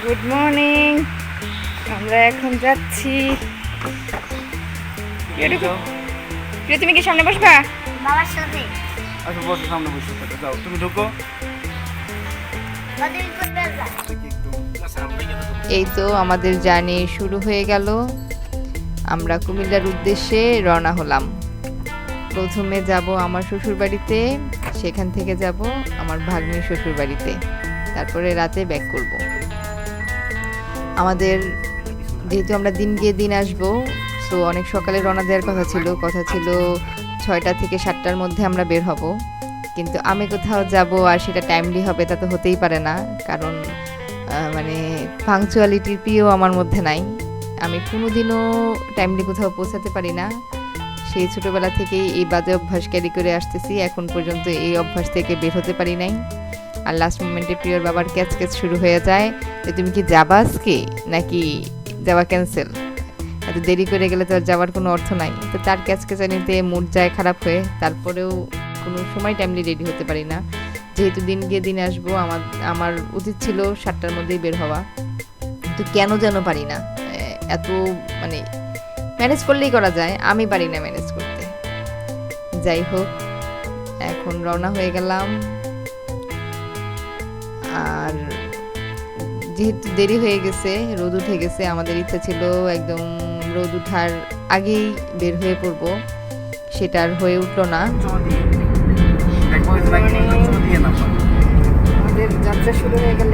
Good morning. আমরা এখন যাচ্ছি। প্রিয়, তুমি কি সামনে বসবা? বাবার সাথে। আচ্ছা বসো, সামনে বসে থাকো। যাও তুমি ঢুকো। এই তো আমাদের জার্নি শুরু হয়ে গেল। আমরা কুমিল্লার উদ্দেশ্যে রওনা হলাম। প্রথমে যাব আমার শ্বশুর বাড়িতে, সেখান থেকে যাব আমার ভাগ্নির শ্বশুর বাড়িতে, তারপরে রাতে ব্যাক করব। আমাদের যেহেতু আমরা দিন গিয়ে দিন আসবো, সো অনেক সকালে রওনা দেওয়ার কথা ছিল 6টা থেকে 7টার মধ্যে আমরা বের হব। কিন্তু আমি কোথাও যাব আর সেটা টাইমলি হবে তা তো হতেই পারে না, কারণ মানে পাংচুয়ালিটির প্রিয় আমার মধ্যে নাই। আমি কোনোদিনও টাইমলি কোথাও পৌঁছাতে পারি না। সেই ছোটোবেলা থেকেই এই বাজে অভ্যাস ক্যারি করে আসতেছি, এখন পর্যন্ত এই অভ্যাস থেকে বের হতে পারি নাই। আর লাস্ট মোমেন্টে প্রিয়র বাবার ক্যাচ শুরু হয়ে যায় যে তুমি কি যাবা আজকে নাকি যাওয়া ক্যান্সেল, এত দেরি করে গেলে তো আর যাওয়ার কোনো অর্থ নাই। তো তার ক্যাচকেচানিতে মুড যায় খারাপ হয়ে, তারপরেও কোনো সময় টাইমলি রেডি হতে পারি না। যেহেতু দিন গিয়ে দিনে আসবো, আমার উচিত ছিল 7টার মধ্যেই বের হওয়া, কিন্তু কেন যেন পারি না। এত মানে ম্যানেজ করলেই করা যায়, আমি পারি না ম্যানেজ করতে। যাই হোক, এখন রওনা হয়ে গেলাম। আর যেহেতু দেরি হয়ে গেছে, রোদ উঠে গেছে, আমাদের ইচ্ছা ছিল একদম রোদ উঠার আগেই বের হয়ে পড়ব, সেটা আর হয়ে উঠলো না। আমাদের যাত্রা শুরু হয়ে গেল।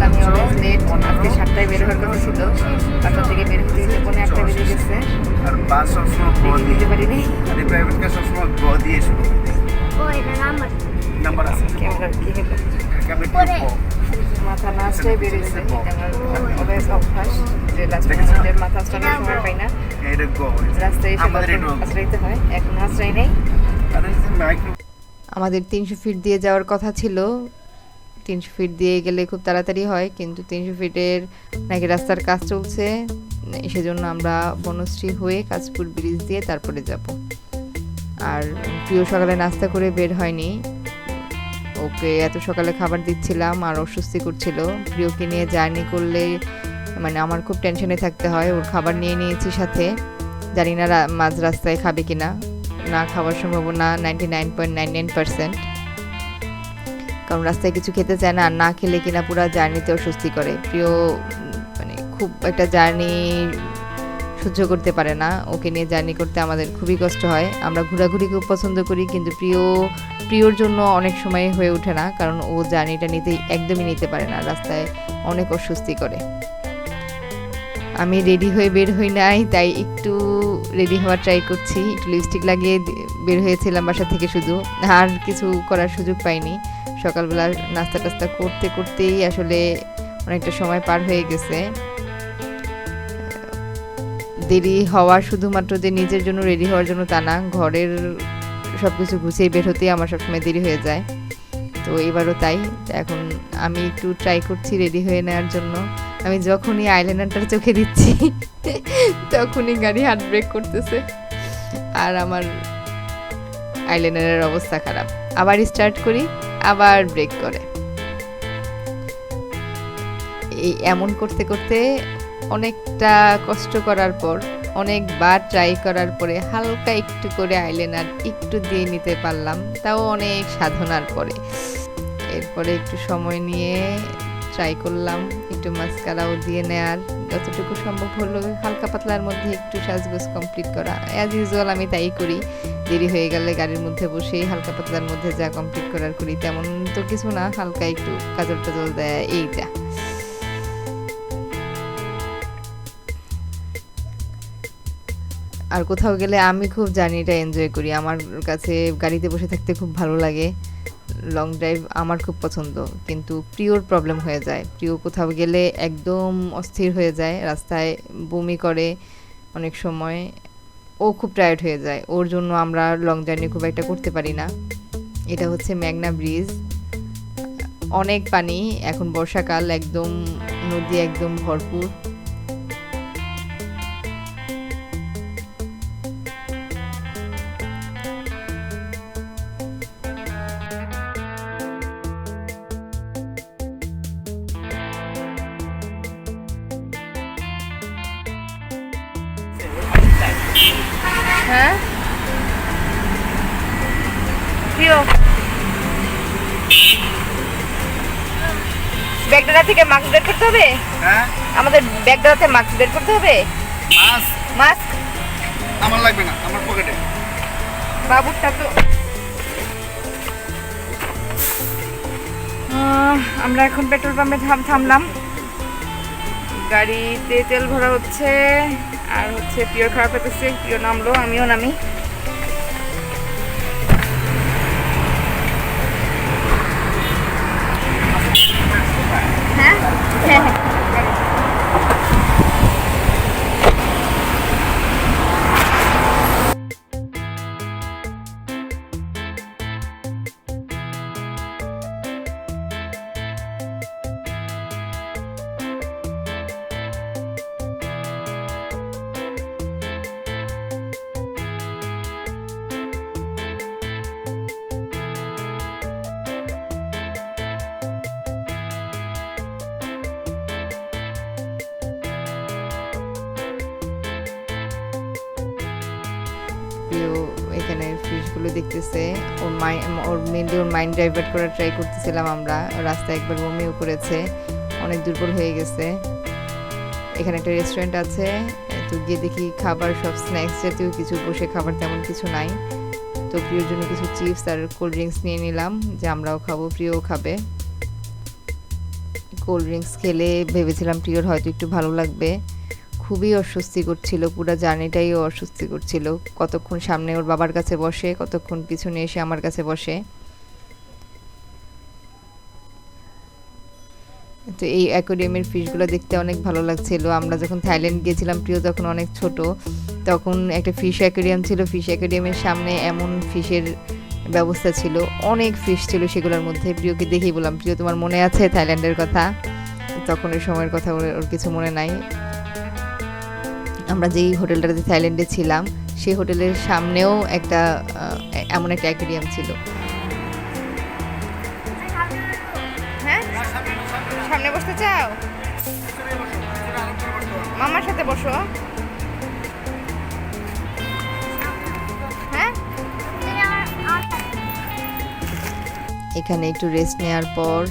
আমি অলওয়েজ লেট। আজকে 7টায় বের হওয়ার কথা ছিল, 7টা থেকে বের হতে হতে 8টা বেজে গেছে। আর বাস সবসময় দিতে পারিনি। আর এই প্রাইভেট কার সবসময় গ দিয়ে শুরু হয়। ও এটা নাম্বার আছে। ক্যামেরা কি হলো? মাথা না আসলে বেরিয়েছে। আমার অলওয়েজ অভ্যাস যে লাস্ট মিনিটের মাথা আসলে সময় পাই না, এটা গ রাস্তায় এসে আমাদের এটা আশ্রইতে হয়। এখন আশ্রয় নেই। আর এই মাইক্রো আমাদের 300 ফিট দিয়ে যাওয়ার কথা ছিল। 300 ফিট দিয়ে গেলে খুব তাড়াতাড়ি হয়, কিন্তু 300 ফিটের নাকি রাস্তার কাজ চলছে, সেজন্য আমরা বনশ্রী হয়ে কাঁচপুর ব্রিজ দিয়ে তারপরে যাব। আর প্রিয় সকালে নাস্তা করে বের হয়নি, ওকে এত সকালে খাবার দিচ্ছিলাম আর অস্বস্তি করছিল। প্রিয়কে নিয়ে জার্নি করলে মানে আমার খুব টেনশনে থাকতে হয়। ওর খাবার নিয়ে নিয়েছি সাথে, জানি না মাঝ রাস্তায় খাবে কিনা, না খাওয়ার সম্ভাবনা 99.99%, কারণ রাস্তায় কিছু খেতে চায় না, আর না খেলে কিনা পুরো জার্নিতে অস্বস্তি করে। প্রিয় মানে খুব একটা জার্নি সহ্য করতে পারে না, ওকে নিয়ে জার্নি করতে আমাদের খুবই কষ্ট হয়। আমরা ঘোরাঘুরি খুব পছন্দ করি, কিন্তু প্রিয়র জন্য অনেক সময় হয়ে ওঠে না, কারণ ও জার্নিটা একদমই নিতে পারে না, রাস্তায় অনেক অস্বস্তি করে। আমি রেডি হয়ে বের হই নাই, তাই একটু রেডি হওয়ার ট্রাই করছি। একটু লিপস্টিক লাগিয়ে বের হয়েছিলাম বাসা থেকে, শুধু আর কিছু করার সুযোগ পাইনি। সকালবেলা নাস্তা টাস্তা করতে করতেই আসলে অনেকটা সময় পার হয়ে গেছে। দেরি হওয়া শুধুমাত্র যে নিজের জন্য রেডি হওয়ার জন্য তা না, ঘরের সব কিছু গুছিয়ে বের হতেই আমার সবসময় দেরি হয়ে যায়। তো এবারও তাই। এখন আমি একটু ট্রাই করছি রেডি হয়ে নেওয়ার জন্য। আমি যখনই আইলাইনারটা চোখে দিচ্ছি তখনই গাড়ি হার্ট ব্রেক করতেছে, আর আমার আইলাইনারের অবস্থা খারাপ। আবার স্টার্ট করি, আবার ব্রেক করে। এই এমন করতে করতে অনেকটা কষ্ট করার পর, অনেকবার ট্রাই করার পরে হালকা একটু করে আইলাইনার একটু দিয়ে নিতে পারলাম, তাও অনেক সাধনার পরে। এরপরে একটু সময় নিয়ে ট্রাই করলাম একটু মাস্কারাও দিয়ে নেয়ার, যতটুকু সম্ভব হলো হালকা পাতলার মধ্যে একটু সাজগোজ কমপ্লিট করা। অ্যাজ ইউজুয়াল আমি তাই করি, দেরি হয়ে গেলে গাড়ির মধ্যে বসেই হালকা পাতলার মধ্যে যা কমপ্লিট করার করি, তেমন তো কিছু না, হালকা একটু কাজল টাজল দেয়, এই যা। আর কোথাও গেলে আমি খুব জার্নিটা এনজয় করি, আমার কাছে গাড়িতে বসে থাকতে খুব ভালো লাগে, লং ড্রাইভ আমার খুব পছন্দ। কিন্তু প্রিয়র প্রবলেম হয়ে যায়, প্রিয় কোথাও গেলে একদম অস্থির হয়ে যায়, রাস্তায় বমি করে অনেক সময়, ও খুব টায়ার্ড হয়ে যায়। ওর জন্য আমরা লং জার্নি খুব একটা করতে পারি না। এটা হচ্ছে মেঘনা ব্রিজ, অনেক পানি, এখন বর্ষাকাল, একদম নদী একদম ভরপুর। হ্যাঁ প্রিয় ব্যাগডালা থেকে মাস্ক বের করতে হবে হ্যাঁ আমাদের ব্যাগডালাতে মাস্ক বের করতে হবে মাছ মাস্ক আমার লাগবে না আমার পকেটে বাবুরটা তো আমরা এখন পেট্রোল পাম্পে থামলাম গাড়িতে তেল ভরা হচ্ছে আর হচ্ছে প্রিয় খারাপ হতেছে প্রিয় নামলো আমিও নামি হ্যাঁ হ্যাঁ হ্যাঁ প্রিয় এখানে ফিশগুলো দেখতেছে ওর মেনলি ওর মাইন্ড ডাইভার্ট করার ট্রাই করতেছিলাম আমরা রাস্তায় একবার বমিও করেছে অনেক দুর্বল হয়ে গেছে এখানে একটা রেস্টুরেন্ট আছে তো গিয়ে দেখি খাবার সব স্ন্যাক্স জাতীয় কিছু বসে খাবার তেমন কিছু নাই তো প্রিয়র জন্য কিছু চিপস আর কোল্ড ড্রিঙ্কস নিয়ে নিলাম যে আমরাও খাবো প্রিয়ও খাবে কোল্ড ড্রিঙ্কস খেলে ভেবেছিলাম প্রিয়র হয়তো একটু ভালো লাগবে খুবই অস্বস্তি করছিল পুরো জার্নিটাই ও অস্বস্তি করছিল কতক্ষণ সামনে ওর বাবার কাছে বসে কতক্ষণ পিছনে এসে আমার কাছে বসে তো এই অ্যাকোয়ারিয়ামের ফিশগুলো দেখতে অনেক ভালো লাগছিল আমরা যখন থাইল্যান্ড গিয়েছিলাম প্রিয় তখন অনেক ছোট তখন একটা ফিশ অ্যাকোয়ারিয়াম ছিল ফিশ অ্যাকোয়ারিয়ামের সামনে এমন ফিশের ব্যবস্থা ছিল অনেক ফিশ ছিল সেগুলোর মধ্যে প্রিয়কে দেখেই বললাম প্রিয় তোমার মনে আছে থাইল্যান্ডের কথা তখন ওই সময়ের কথা ওর কিছু মনে নাই আমরা যেই হোটেলটাতে থাইল্যান্ডে ছিলাম সেই হোটেলের সামনেও একটা এমন একটা অ্যাকোয়ারিয়াম ছিল হ্যাঁ সামনে বসতে চাও মামার সাথে বসো হ্যাঁ এখানে একটু রেস্ট নেওয়ার পর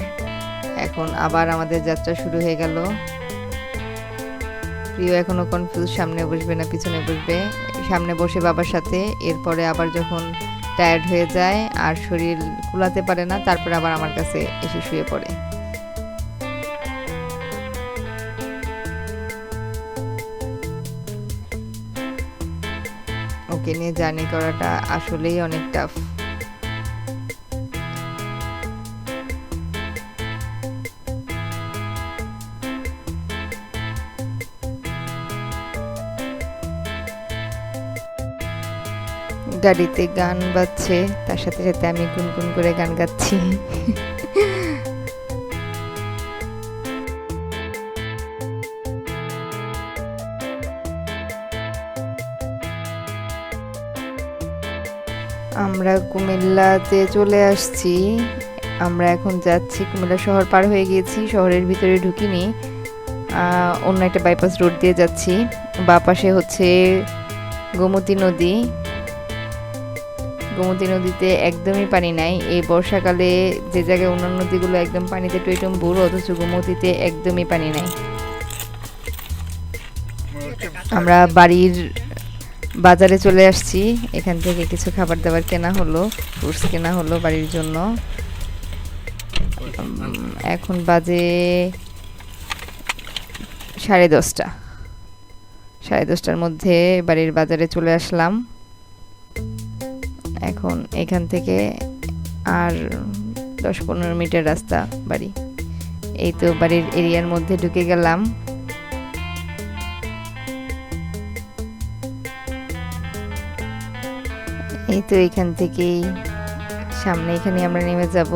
এখন আবার আমাদের যাত্রা শুরু হয়ে গেল প্রিয় এখনো কনফিউজ সামনে বসবে না পিছনে বসবে সামনে বসে বাবার সাথে এরপরে আবার যখন টায়ার্ড হয়ে যায় আর শরীর কুলাতে পারে না তারপরে আবার আমার কাছে এসে শুয়ে পড়ে ওকে নিয়ে জার্নি করাটা আসলেই অনেক টাফ গাড়িতে গান বাজছে তার সাথে সাথে আমি গুনগুন করে গান গাচ্ছি আমরা কুমিল্লাতে চলে আসছি আমরা এখন যাচ্ছি কুমিল্লা শহর পার হয়ে গিয়েছি শহরের ভিতরে ঢুকিনি অন্য একটা বাইপাস রোড দিয়ে যাচ্ছি বাঁ পাশে হচ্ছে গোমতী নদী গোমতী নদীতে একদমই পানি নাই এই বর্ষাকালে যে জায়গায় অন্যান্য নদীগুলো একদম পানিতে টইটম্বুর অথচ গোমতীতে একদমই পানি নাই আমরা বাড়ির বাজারে চলে আসছি এখান থেকে কিছু খাবার দাবার কেনা হলো ফ্রুটস কেনা হলো বাড়ির জন্য এখন বাজে 10:30 10:30টার মধ্যে বাড়ির বাজারে চলে আসলাম এখন এখান থেকে আর 10-15 মিনিটের রাস্তা বাড়ি এই তো বাড়ির এরিয়ার মধ্যে ঢুকে গেলাম এই তো এখান থেকেই সামনে এখানে আমরা নেমে যাব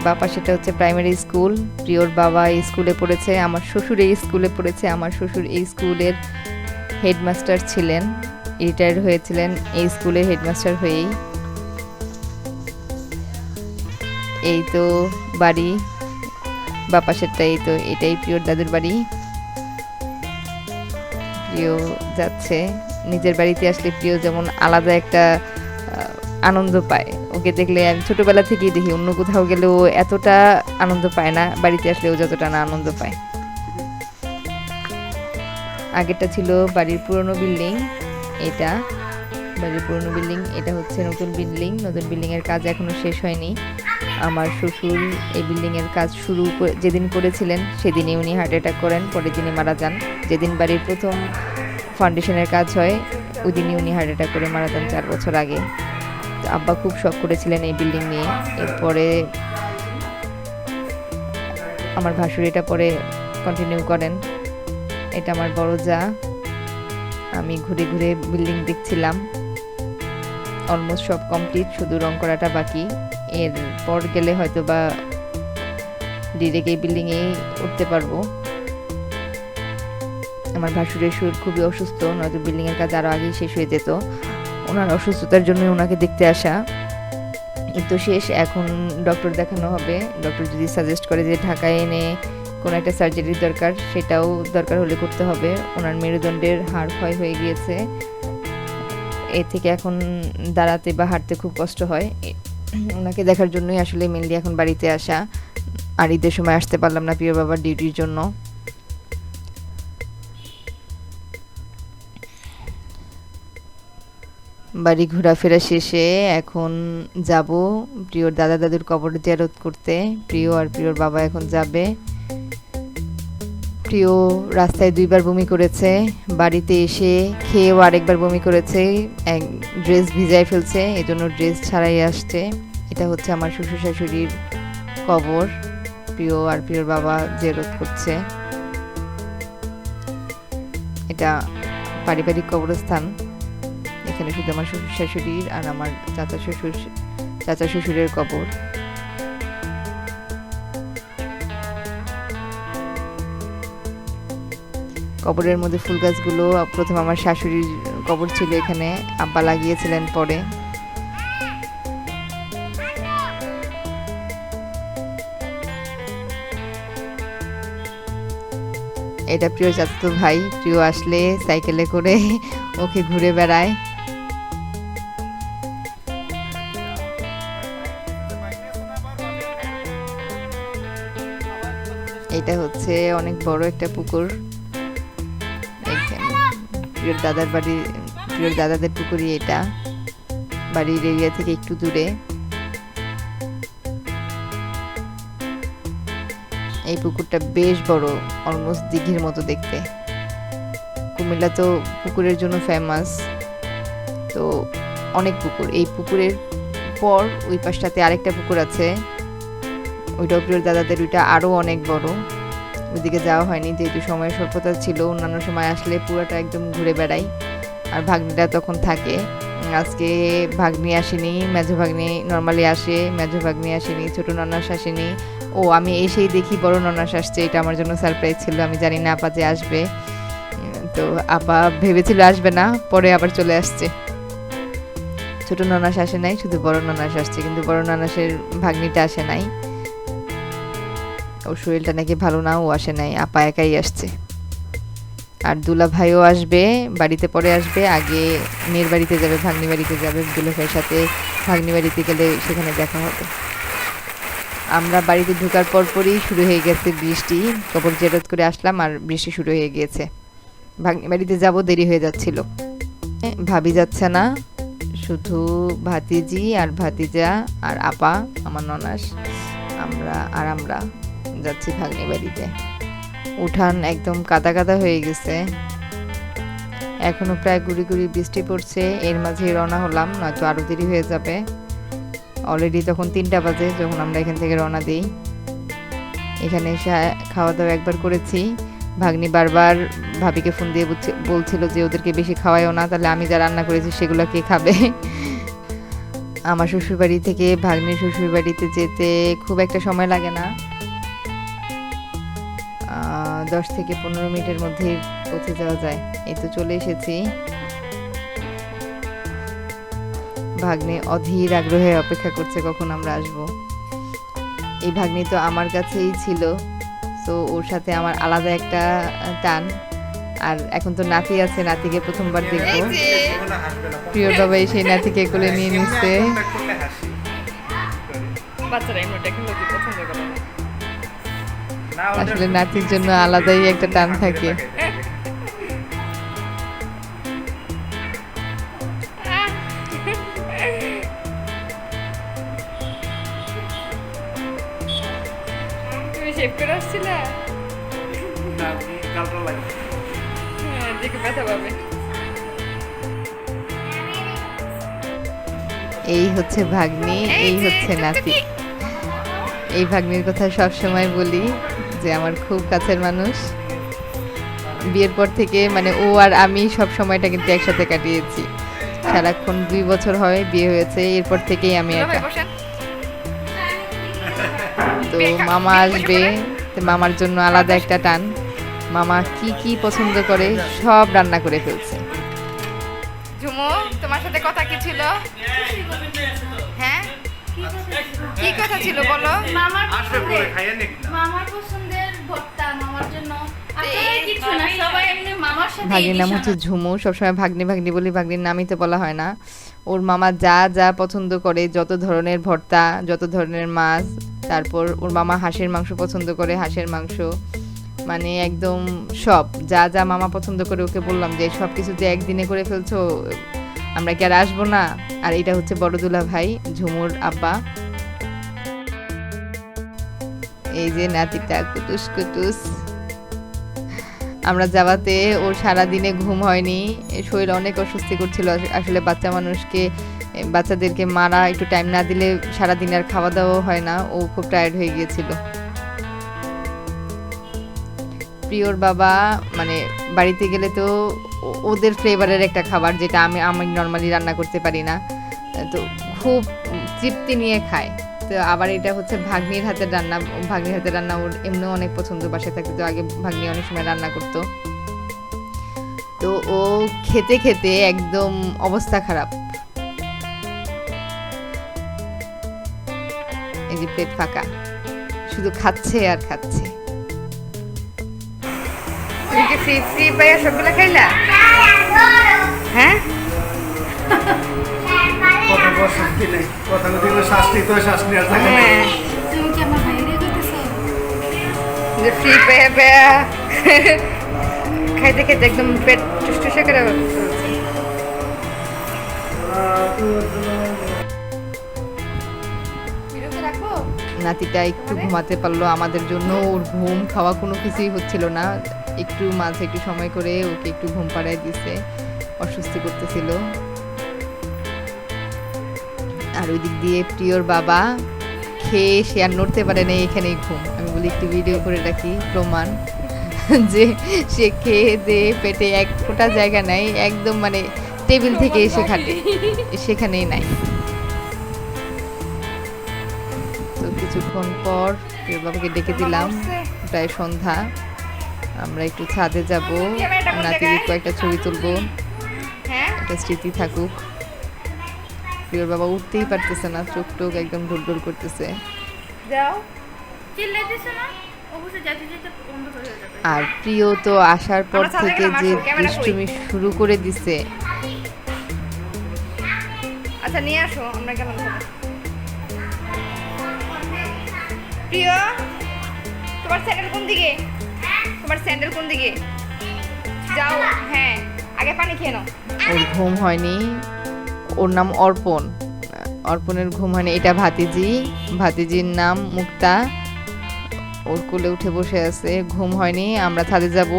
বাবা সেটা হচ্ছে প্রাইমারি স্কুল প্রিয়র বাবা এই স্কুলে পড়েছে আমার শ্বশুর এই স্কুলে পড়েছে আমার শ্বশুর এই স্কুলের হেডমাস্টার ছিলেন রিটায়ার্ড হয়েছিলেন এই স্কুলের হেডমাস্টার হয়েই এই তো বাড়ি বাবা সেটা এই তো এটাই প্রিয়র দাদুর বাড়ি প্রিয় যাচ্ছে নিজের বাড়িতে আসলে প্রিয় যেমন আলাদা একটা আনন্দ পায়। ওকে দেখলে আমি ছোটবেলা থেকেই দেখি অন্য কোথাও গেলে ও এতটা আনন্দ পায় না, বাড়িতে আসলে ও যতটা না আনন্দ পায়। আগেরটা ছিল বাড়ির পুরনো বিল্ডিং, এটা বাড়ির পুরনো বিল্ডিং, এটা হচ্ছে নতুন বিল্ডিং। নতুন বিল্ডিংয়ের কাজ এখনো শেষ হয়নি। আমার শ্বশুর এই বিল্ডিংয়ের কাজ যেদিন করেছিলেন সেদিনই উনি হার্ট অ্যাটাক করেন, পরের দিনই মারা যান। যেদিন বাড়ির প্রথম ফাউন্ডেশনের কাজ হয় ওই দিনই উনি হার্ট অ্যাটাক করে মারা যান 4 বছর আগে। তো আব্বা খুব শখ করেছিলেন এই বিল্ডিং নিয়ে। এরপরে আমার ভাসুর এটা পরে কন্টিনিউ করেন। এটা আমার বড় যা। আমি ঘুরে ঘুরে বিল্ডিং দেখছিলাম। অলমোস্ট সব কমপ্লিট, শুধু রং করাটা বাকি। এরপর গেলে হয়তো বা ডিরেক্ট এই বিল্ডিংয়ে উঠতে পারবো। আমার ভাসুরের শরীর খুবই অসুস্থ, নয়তো বিল্ডিংয়ের কাজ আরও আগেই শেষ হয়ে যেত। ওনার অসুস্থতার জন্য ওনাকে দেখতে আসা। এই তো শেষ, এখন ডক্টর দেখানো হবে। ডক্টর যদি সাজেস্ট করে যে ঢাকায় এনে কোনো একটা সার্জারির দরকার, সেটাও দরকার হলে করতে হবে। ওনার মেরুদণ্ডের হাড় ক্ষয় হয়ে গিয়েছে, এ থেকে এখন দাঁড়াতে বা হাঁটতে খুব কষ্ট হয়। ওনাকে দেখার জন্যই আসলে মেনলি এখন বাড়িতে আসা। আর ঈদের সময় আসতে পারলাম না প্রিয় বাবার ডিউটির জন্য। বাড়ি ঘোরাফেরা শেষে এখন যাব প্রিয়র দাদা দাদুর কবর জিয়ারত করতে। প্রিয় আর প্রিয়র বাবা এখন যাবে। প্রিয় রাস্তায় 2বার বমি করেছে, বাড়িতে এসে খেয়েও আরেকবার বমি করেছে, ড্রেস ভিজায় ফেলছে, এজন্য ড্রেস ছাড়াই আসছে। এটা হচ্ছে আমার শ্বশুর শাশুড়ির কবর, প্রিয় আর প্রিয়র বাবা জিয়ারত করছে। এটা পারিবারিক কবরস্থান। এখানে শুধু আমার শ্বশুর শাশুড়ির আর আমার চাচা শ্বশুরের কবর। কবরের মধ্যে ফুল গাছগুলো প্রথম আমার শাশুড়ির কবর ছিল এখানে, আব্বা লাগিয়েছিলেন পরে। এটা প্রিয় চাচাতো ভাই, প্রিয় আসলে সাইকেলে করে ওকে ঘুরে বেড়ায়। এটা হচ্ছে অনেক বড় একটা পুকুর। প্রিয়র দাদার বাড়ি, প্রিয়র দাদাদের পুকুরই এটা, বাড়ির এরিয়া থেকে একটু দূরে। এই পুকুরটা বেশ বড়, অলমোস্ট দিঘির মতো দেখতে। কুমিল্লা তো পুকুরের জন্য ফেমাস, তো অনেক পুকুর। এই পুকুরের পর ওই পাশটাতে আরেকটা পুকুর আছে, ওইটাও প্রিয় দাদাদের, ওইটা আরও অনেক বড়। ওইদিকে যাওয়া হয়নি যেহেতু সময়ের স্বল্পতা ছিল। অন্যান্য সময় আসলে পুরোটা একদম ঘুরে বেড়াই। আর ভাগ্নিরা তখন থাকে। আজকে ভাগ্নি আসেনি, মেজো ভাগ্নি নর্মালি আসে, মেজো ভাগ্নি আসেনি, ছোট ননাস আসেনি। ও আমি এসেই দেখি বড় ননাস আসছে, এটা আমার জন্য সারপ্রাইজ ছিল। আমি জানি না আপা যে আসবে, তো আপা ভেবেছিল আসবে না, পরে আবার চলে আসছে। ছোট ননাস আসে নাই, শুধু বড় ননাস আসছে, কিন্তু বড় ননাসের ভাগ্নিটা আসে নাই। ওর শরীরটা নাকি ভালো না, ও আসে নাই, আপা একাই আসছে। আর দুলা ভাইও আসবে, বাড়িতে পরে আসবে। আগে মেয়ের বাড়িতে যাবে, ভাগ্নি বাড়িতে যাবে। দুলা ভাইয়ের সাথে ভাগ্নি বাড়িতে গেলে সেখানে দেখা হবে। আমরা বাড়িতে ঢোকার পরপরই শুরু হয়ে গেছে বৃষ্টি। কবর জিয়ারত করে আসলাম আর বৃষ্টি শুরু হয়ে গিয়েছে। ভাগ্নি বাড়িতে যাব, দেরি হয়ে যাচ্ছিল। ভাবি যাচ্ছে না, শুধু ভাতিজি আর ভাতিজা আর আপা, আমার ননাস, আমরা যাচ্ছি ভাগ্নি বাড়িতে। উঠান একদম কাদা কাদা হয়ে গেছে, এখনো প্রায় গুড়ি গুড়ি বৃষ্টি পড়ছে। এর মাঝে রওনা হলাম, নয়তো আরো দেরি হয়ে যাবে। অলরেডি তখন 3টা বাজে যখন আমরা এখান থেকে রওনা দিই। এখানে এসে খাওয়া দাওয়া একবার করেছি। ভাগ্নি বারবার ভাবিকে ফোন দিয়ে বলছিল যে ওদেরকে বেশি খাওয়াইও না, তাহলে আমি যা রান্না করেছি সেগুলো কে খাবে। আমার শ্বশুরবাড়ি থেকে ভাগ্নির শ্বশুরবাড়িতে যেতে খুব একটা সময় লাগে না, 10 থেকে 15 মিনিটের মধ্যে পৌঁছে যাওয়া যায়। এই তো চলে এসেছি। ভাগ্নি অধীর আগ্রহে অপেক্ষা করছে কখন আমরা আসব। এই ভাগ্নি তো আমার কাছেই ছিল, তো ওর সাথে আমার আলাদা একটা টান। আর এখন তো নাতি আছে, নাতিকে প্রথমবার দেখবো। প্রিয়র বাবা সেই নাতিকে কোলে নিয়ে নিচ্ছে। বাচ্চারা এমনি টেকনোলজি পছন্দ করে না। আসলে নাতির জন্য আলাদাই একটা টান থাকে। তুমি শেভ করে আসছিলে? হ্যাঁ, দেখে ব্যথা পাবে। এই হচ্ছে ভাগ্নি, এই হচ্ছে নাতি। এই ভাগ্নির কথা সব সময় বলি যে আমার খুব কাছের মানুষ। বিয়ের পর থেকে মানে ও আর আমি সব সময়টা কিন্তু একসাথে কাটিয়েছি। সারাক্ষণ 2 বছর হয় বিয়ে হয়েছে, এরপর থেকেই আমি একা। তো মামা আসবে, তো মামার জন্য আলাদা একটা টান। মামা কি কি পছন্দ করে সব রান্না করে ফেলছে। ঝুমু, তোমার সাথে কথা কি ছিল? হ্যাঁ, কি কথা ছিল বলো? মামার পছন্দের ভর্তা মামার জন্য আপনারা কিছু না, সবাই এমনি মামার সাথে ভাগ্নির নাম হচ্ছে ঝুমু। সবসময় ভাগ্নি ভাগ্নি বলি, ভাগ্নির নামই তো বলা হয় না। ওর মামা যা যা পছন্দ করে, যত ধরনের ভর্তা, যত ধরনের মাছ, তারপর ওর মামা হাঁসের মাংস পছন্দ করে, হাঁসের মাংস, মানে একদম সব যা যা মামা পছন্দ করে। ওকে বললাম যে সব কিছু যে একদিনে করে ফেলছো, আমরা কি আর আসবো না? আর এটা হচ্ছে বড় দুলা ভাই, ঝুমুর আব্বা। এই যে নাতিটা কুটুস কুটুস। আমরা যাওয়াতে ওর সারা দিনে ঘুম হয়নি, শরীর অনেক অস্বস্তি করছিল। আসলে বাচ্চা মানুষকে, বাচ্চাদেরকে মারা একটু টাইম না দিলে সারা দিন আর খাওয়া দাওয়া হয় না। ও খুব টায়ার্ড হয়ে গিয়েছিল। প্রিয়র বাবা মানে বাড়িতে গেলে তো ওদের ফ্লেভারের একটা খাবার, যেটা আমি নর্মালি রান্না করতে পারি না, তো খুব তৃপ্তি নিয়ে খায়। তো আবার এটা হচ্ছে ভাগ্নির হাতের রান্না। ভাগ্নির হাতের রান্না ওর এমনিও অনেক পছন্দ। বাসায় থাকতে তো আগে ভাগ্নি অনেক সময় রান্না করতো। তো ও খেতে খেতে একদম অবস্থা খারাপ। এই যে পেট ফাঁকা, শুধু খাচ্ছে আর খাচ্ছে। তুমি কি ফ্রি ফ্রি পাইয়া সবগুলো খাইলা? হ্যাঁ, কথা বলার শাস্তি নেই, কথা বলতে গেলে শাস্তি তো শাস্তি আর থাকে না। হ্যাঁ, তুমি কি আমার বাইরে করতেছো? যে ফ্রি পাইয়া পাইয়া খাইতে খাইতে একদম পেট টুসটুসে করে ফেলছে। বিরতি রাখবো? নাতিটা একটু ঘুমাতে পারলো আমাদের জন্য। ওর ঘুম খাওয়া কোনো কিছুই হচ্ছিল না। একটু মাঝে একটু সময় করে ওকে একটু ঘুম পাড়ায় দিছে, অস্বস্তি করতেছিল। আর ওই দিক দিয়ে প্রিয়র বাবা খেয়ে সে আর নড়তে পারে না, এখানেই ঘুম। আমি বলি একটু ভিডিও করে রাখি, প্রমাণ যে সে খেয়ে দিয়ে পেটে এক ফোঁটা জায়গা নাই, একদম মানে টেবিল থেকে এসে খাটে, সেখানেই নাই। তো কিছুক্ষণ পর প্রিয় বাবাকে ডেকে দিলাম, প্রায় সন্ধ্যা। আমরা একটু ছাদে যাব, নাতির কয়েকটা ছবি তুলবো, হ্যাঁ, একটা স্মৃতি থাকুক। প্রিয়র বাবা উঠতেই পারতেছে না, চোখ টোক একদম ঢোল করতেছে। যাও। চিল্লাইতেছো না? অবশ্যই যেতে যেতে বন্ধ হয়ে যাবে। আর প্রিয় তো আসার পর আমরা ছাদে থেকে গেলাম, যে আসো, ক্যামেরা কই? দুষ্টুমি শুরু করে দিছে। আচ্ছা নিয়ে আসো, আমরা গেলাম তাহলে। প্রিয়, তোমার স্যান্ডেল কোন দিকে? তোমার স্যান্ডেল কোন দিকে? যাও, হ্যাঁ, আগে পানি খেয়ে নাও। ওর ঘুম হয়নি। ওর নাম অর্পণ। অর্পণের ঘুম হয়নি। এটা ভাতিজি, ভাতিজির নাম মুক্তা। ওর কোলে উঠে বসে আছে, ঘুম হয়নি। আমরা ছাদে যাব,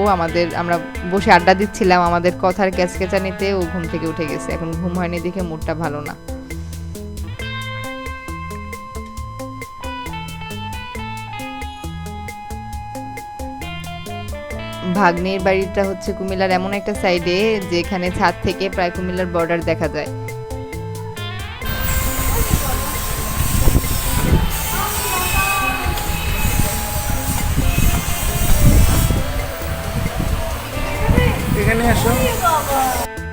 আমরা বসে আড্ডা দিচ্ছিলাম, আমাদের কথার ক্যাচকেচানিতে ও ঘুম থেকে উঠে গেছে। এখন ঘুম হয়নি দেখে মুডটা ভালো না। ভাগ্নের বাড়িটা হচ্ছে কুমিল্লার এমন একটা সাইডে যেখানে ছাদ থেকে প্রায় কুমিল্লার বর্ডার দেখা যায়। এখানে আসো।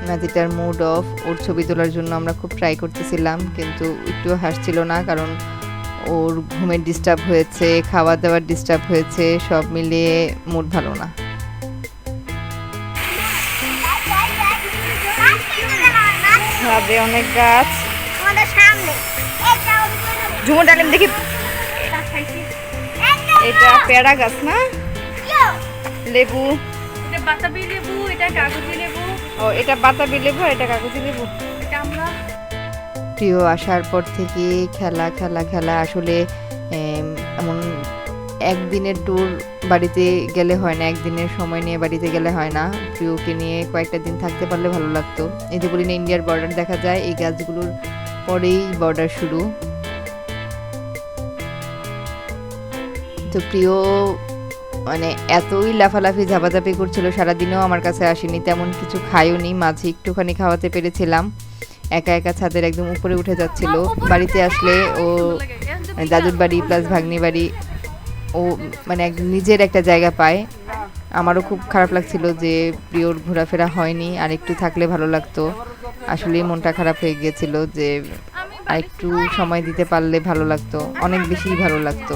নাতিটার মুড অফ। ওর ছবি তোলার জন্য আমরা খুব ট্রাই করতেছিলাম, কিন্তু একটু হাসছিল না, কারণ ওর ঘুমের ডিস্টার্ব হয়েছে, খাওয়া দাওয়ার ডিস্টার্ব হয়েছে, সব মিলিয়ে মুড ভালো না। ছাদে অনেক গাছ। আমাদের সামনে এটা ঝুমুর ডালিম দেখি, এটা পেয়ারা গাছ না? লেবু, এটা বাতাবি লেবু, এটা কাগজি লেবু, ও এটা বাতাবি লেবু, এটা কাগজি লেবু। এটা আমরা প্রিয় আসার পর থেকে খেলা খেলা খেলা, আসলে এমন একদিনের ট্যুর বাড়িতে গেলে হয় না, একদিনের সময় নিয়ে বাড়িতে গেলে হয় না। প্রিয়কে নিয়ে কয়েকটা দিন থাকতে পারলে ভালো লাগতো। এই যে বলি না, ইন্ডিয়ার বর্ডার দেখা যায়, এই গাছগুলোর পরেই বর্ডার শুরু। তো প্রিয় মানে এতই লাফালাফি ঝাপাঝাপি করছিল, সারাদিনেও আমার কাছে আসেনি, তেমন কিছু খাইও নি, মাঝে একটুখানি খাওয়াতে পেরেছিলাম। একা একা ছাদের একদম উপরে উঠে যাচ্ছিল। বাড়িতে আসলে ও মানে দাদুর বাড়ি প্লাস ভাগ্নি বাড়ি, ও মানে একদম নিজের একটা জায়গা পায়। আমারও খুব খারাপ লাগছিল যে প্রিয়র ঘোরাফেরা হয়নি, আর একটু থাকলে ভালো লাগতো। আসলে মনটা খারাপ হয়ে গিয়েছিল যে আর একটু সময় দিতে পারলে ভালো লাগতো, অনেক বেশি ভালো লাগতো।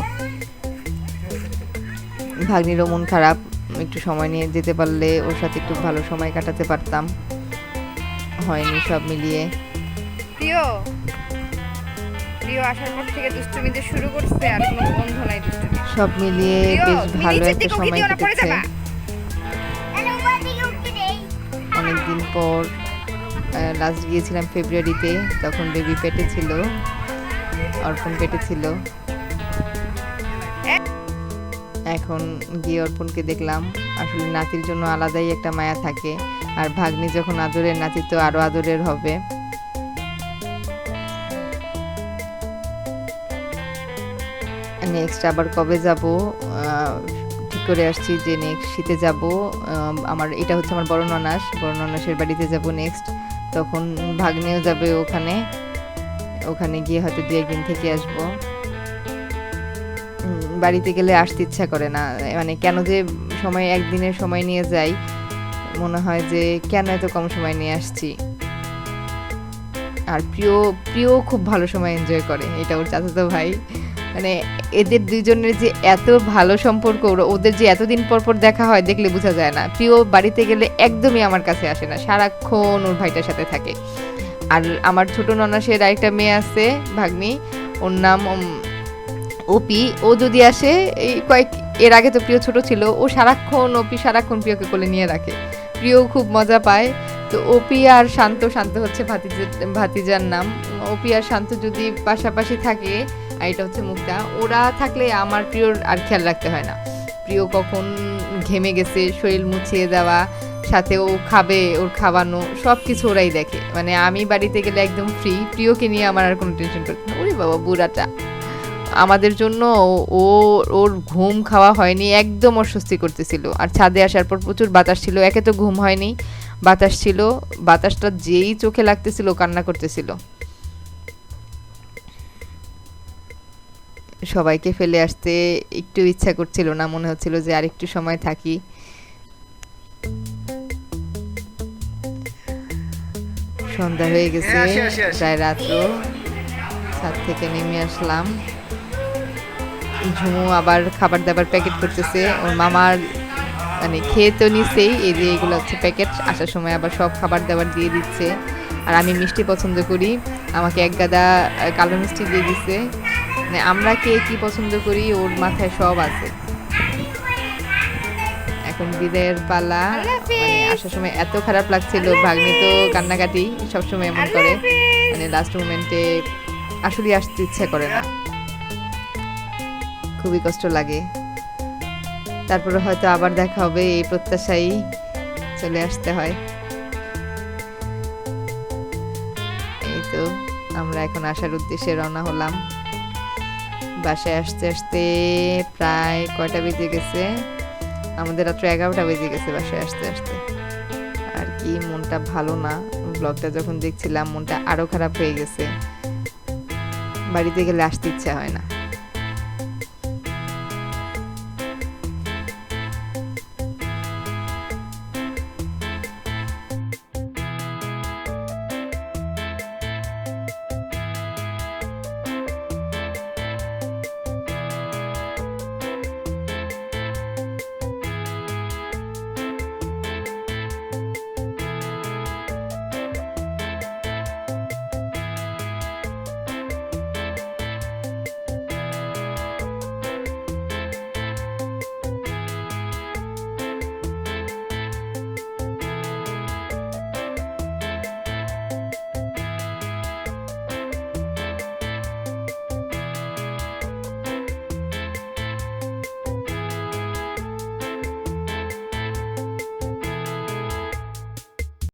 ভাগ্নিরও মন খারাপ, একটু সময় নিয়ে যেতে পারলে ওর সাথে একটু ভালো সময় কাটাতে পারতাম, হয়নি সব মিলিয়ে। প্রিয় প্রিয় আসার পর থেকে দুষ্টুমিতে শুরু করছে, আর কোনো বন্ধ নাই দুষ্টুমি। সব মিলিয়ে প্রিয়, বেশ তুমি ভালো নিচের একটা দিকে উঠে সময় দিও না, পড়ে কেটেছে। যাবা। এনে উপর দিকে উঠতে দেই অনেকদিন পর লাস্ট গিয়েছিলাম ফেব্রুয়ারিতে, তখন বেবি পেটে ছিল, অর্পণ পেটে ছিল। এখন গিয়ে অর্পণকে দেখলাম, আসলে নাতির জন্য আলাদাই একটা মায়া থাকে, আর ভাগ্নি যখন আদরের, নাতি তো আরো আদরের হবে। নেক্সট আবার কবে যাব ঠিক করে আসছি যে নেক্সট শীতে যাব। আমার এটা হচ্ছে আমার বড় ননাসের বাড়িতে যাব নেক্সট, তখন ভাগ্নিও যাবে ওখানে, ওখানে গিয়ে হয়তো 2 একদিন থেকে আসবো। বাড়িতে গেলে আসতে ইচ্ছা করে না, মানে কেন যে সময় একদিনের সময় নিয়ে যাই, মনে হয় যে কেন এত কম সময় নিয়ে আসছি। আর প্রিয় খুব ভালো সময় এনজয় করে, এটা ওর চাচাতো ভাই, মানে এদের দুইজনের যে এত ভালো সম্পর্ক, ওদের যে এতদিন পর পর দেখা হয়, দেখলে বোঝা যায় না। প্রিয় বাড়িতে গেলে একদমই আমার কাছে আসে না, সারাক্ষণ ওর ভাইটার সাথে থাকে। আর আমার ছোট ননাসের আরেকটা মেয়ে আছে ভাগ্নি, ওর নাম ওপি, ও যদি আসে এর আগে তো প্রিয় ছোট ছিল, ও সারাক্ষণ প্রিয়কে কোলে নিয়ে রাখে, প্রিয় খুব মজা পায়। তো ওপি আর শান্ত হচ্ছে ভাতিজার নাম, ওপি আর শান্ত যদি পাশাপাশি থাকে, আর এটা হচ্ছে মুক্তা, ওরা থাকলে আমার প্রিয়র আর খেয়াল রাখতে হয় না। প্রিয় কখন ঘেমে গেছে, শরীর মুছিয়ে দেওয়া, সাথে ও খাবে, ওর খাওয়ানো, সব কিছু ওরাই দেখে। মানে আমি বাড়িতে গেলে একদম ফ্রি, প্রিয়কে নিয়ে আমার আর কোনো টেনশন করতে না। ওরে বাবা বুড়াটা আমাদের জন্য ওর ঘুম খাওয়া হয়নি, একদম অস্বস্তি করতেছিল। আর ছাদে আসার পর প্রচুর বাতাস ছিল, একে তো ঘুম হয়নি, বাতাস ছিল, বাতাসটা যেই চোখে লাগতেছিল কান্না করতেছিল। সবাইকে ফেলে আসতে একটু ইচ্ছা করছিল না, মনে হচ্ছিল যে আর একটু সময় থাকি। সন্ধ্যা হয়ে গেছে, প্রায় রাত্র, ছাদ থেকে নেমে আসলাম। ঝুমু আবার খাবার দাবার প্যাকেট করতেছে, ওর মামার মানে খেয়ে তো নিছেই, এই যে এগুলো হচ্ছে প্যাকেট, আসার সময় আবার সব খাবার দাবার দিয়ে দিচ্ছে। আর আমি মিষ্টি পছন্দ করি, আমাকে 1 গাদা কালো মিষ্টি দিয়ে দিচ্ছে। মানে আমরা কে কি পছন্দ করি ওর মাথায় সব আছে। এখন বিদায়ের পালা, মানে আসার সময় এত খারাপ লাগছিল, ভাগ্নি তো কান্নাকাটি সবসময় এমন করে, মানে লাস্ট মোমেন্টে আসলে আসতে ইচ্ছা করে না, খুবই কষ্ট লাগে। তারপরে হয়তো আবার দেখা হবে, এই প্রত্যাশাই চলে আসতে হয়। এই তো আমরা এখন আসার উদ্দেশ্যে রওনা হলাম। বাসায় আসতে আসতে প্রায় কয়টা বেজে গেছে, আমাদের রাত্র 11টা বেজে গেছে বাসায় আসতে আসতে। আর কি মনটা ভালো না, ব্লগটা যখন দেখছিলাম মনটা আরো খারাপ হয়ে গেছে, বাড়িতে গেলে আসতে ইচ্ছা হয় না।